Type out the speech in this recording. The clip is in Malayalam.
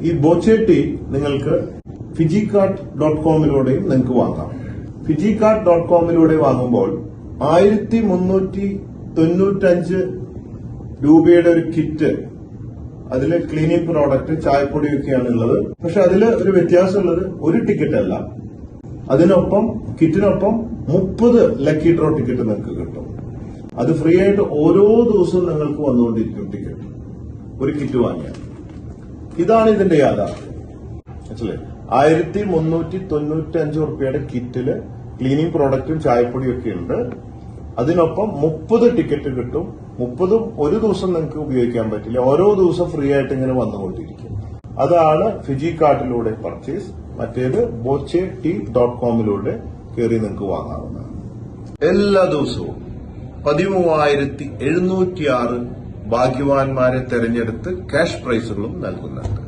ഈ ബോച്ചെ ടീ നിങ്ങൾക്ക് ഫിജികാർട്ട്.കോമിലൂടെയും നിങ്ങൾക്ക് വാങ്ങാം. ഫിജികാർട്ട്.കോമിലൂടെ വാങ്ങുമ്പോൾ 1395 രൂപയുടെ ഒരു കിറ്റ്, അതില് ക്ലീനിങ് പ്രോഡക്റ്റ്, ചായപ്പൊടിയൊക്കെയാണ് ഉള്ളത്. പക്ഷെ അതിൽ ഒരു വ്യത്യാസമുള്ളത് ഒരു ടിക്കറ്റ് അല്ല, അതിനൊപ്പം കിറ്റിനൊപ്പം 30 ലക്കി ഡ്രോ ടിക്കറ്റ് നിങ്ങൾക്ക് കിട്ടും. അത് ഫ്രീ ആയിട്ട് ഓരോ ദിവസവും നിങ്ങൾക്ക് വന്നുകൊണ്ടിരിക്കും ടിക്കറ്റ്, ഒരു കിറ്റ് വാങ്ങിയാൽ. ഇതാണ് ഇതിന്റെ യാഥാർത്ഥ്യം. മനസ്സിലായി? 1395 റുപ്യയുടെ കിറ്റില് ക്ലീനിങ് പ്രോഡക്റ്റും ചായപ്പൊടിയും ഒക്കെ ഉണ്ട്. അതിനൊപ്പം 30 ടിക്കറ്റ് കിട്ടും. 30ഉം ഒരു ദിവസം നിങ്ങൾക്ക് ഉപയോഗിക്കാൻ പറ്റില്ല, ഓരോ ദിവസം ഫ്രീ ആയിട്ട് ഇങ്ങനെ വന്നുകൊണ്ടിരിക്കും. അതാണ് ഫിജികാർട്ടിലൂടെ പർച്ചേസ്. മറ്റേത് bochetea.com കയറി നിങ്ങൾക്ക് വാങ്ങാവുന്നതാണ്. എല്ലാ ദിവസവും 13,706 ഭാഗ്യവാന്മാരെ തെരഞ്ഞെടുത്ത് ക്യാഷ് പ്രൈസുകളും നൽകുന്നുണ്ട്.